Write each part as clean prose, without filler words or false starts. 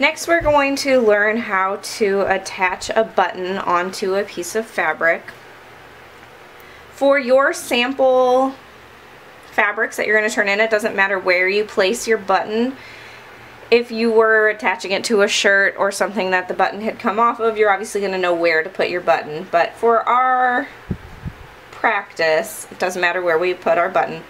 Next we're going to learn how to attach a button onto a piece of fabric. For your sample fabrics that you're going to turn in, it doesn't matter where you place your button. If you were attaching it to a shirt or something that the button had come off of, you're obviously going to know where to put your button. But for our practice, it doesn't matter where we put our button.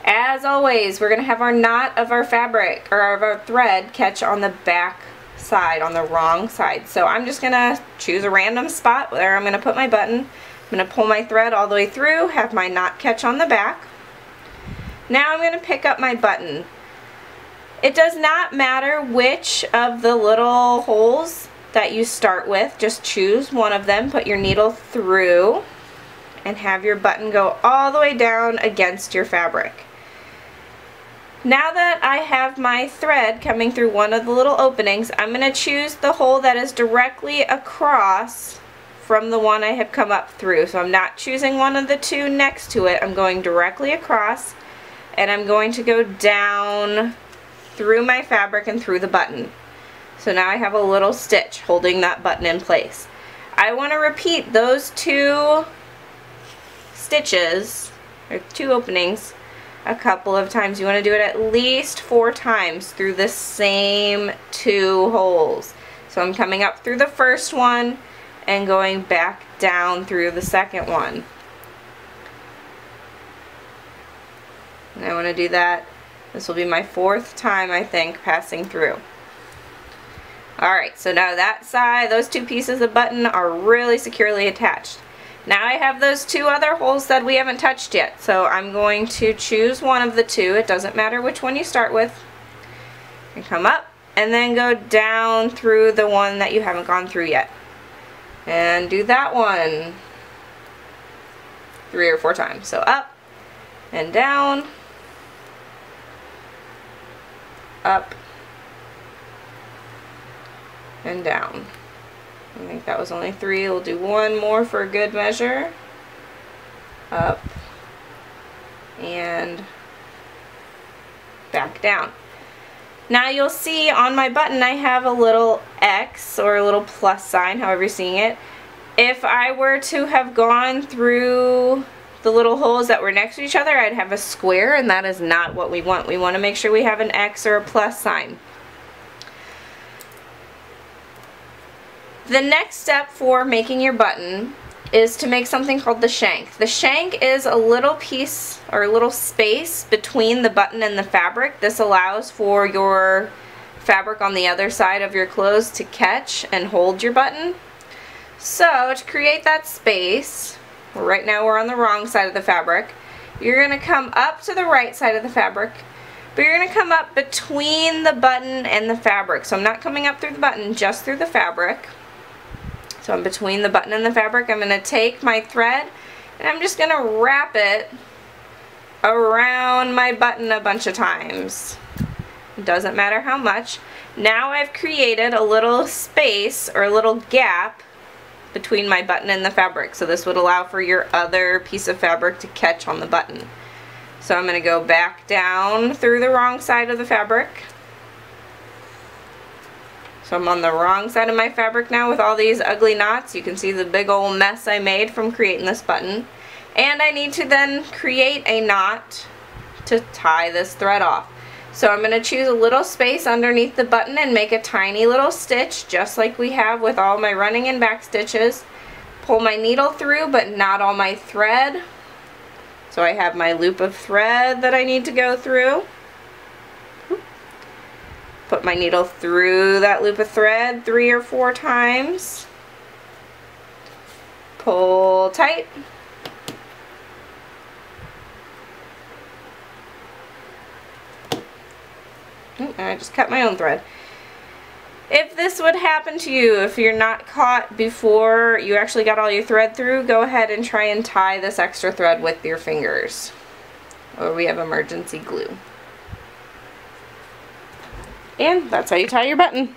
As always, we're going to have our knot of our fabric or of our thread catch on the back side, on the wrong side. So I'm just going to choose a random spot where I'm going to put my button. I'm going to pull my thread all the way through, have my knot catch on the back. Now I'm going to pick up my button. It does not matter which of the little holes that you start with. Just choose one of them, put your needle through, and have your button go all the way down against your fabric. Now that I have my thread coming through one of the little openings, I'm going to choose the hole that is directly across from the one I have come up through. So I'm not choosing one of the two next to it. I'm going directly across, and I'm going to go down through my fabric and through the button. So now I have a little stitch holding that button in place. I want to repeat those two stitches, or two openings, a couple of times. You want to do it at least 4 times through the same 2 holes. So I'm coming up through the first one and going back down through the second one. And I want to do that. This will be my 4th time, I think, passing through. Alright, so now that side, those 2 pieces of button are really securely attached. Now I have those 2 other holes that we haven't touched yet, so I'm going to choose one of the 2. It doesn't matter which one you start with. And come up and then go down through the one that you haven't gone through yet. And do that one 3 or 4 times. So up and down, up and down. I think that was only 3. We'll do one more for good measure. Up and back down. Now you'll see on my button I have a little X or a little plus sign, however you're seeing it. If I were to have gone through the little holes that were next to each other, I'd have a square, and that is not what we want. We want to make sure we have an X or a plus sign. The next step for making your button is to make something called the shank. The shank is a little piece or a little space between the button and the fabric. This allows for your fabric on the other side of your clothes to catch and hold your button. So to create that space, right now we're on the wrong side of the fabric, you're going to come up to the right side of the fabric, but you're going to come up between the button and the fabric. So I'm not coming up through the button, just through the fabric. So I'm between the button and the fabric. I'm going to take my thread and I'm just going to wrap it around my button a bunch of times. It doesn't matter how much. Now I've created a little space or a little gap between my button and the fabric. So this would allow for your other piece of fabric to catch on the button. So I'm going to go back down through the wrong side of the fabric. So I'm on the wrong side of my fabric now with all these ugly knots. You can see the big old mess I made from creating this button. And I need to then create a knot to tie this thread off. So I'm going to choose a little space underneath the button and make a tiny little stitch, just like we have with all my running and back stitches. Pull my needle through, but not all my thread. So I have my loop of thread that I need to go through. Put my needle through that loop of thread 3 or 4 times. Pull tight. And I just cut my own thread. If this would happen to you, if you're not caught before you actually got all your thread through, go ahead and try and tie this extra thread with your fingers. Or we have emergency glue. And that's how you tie your button.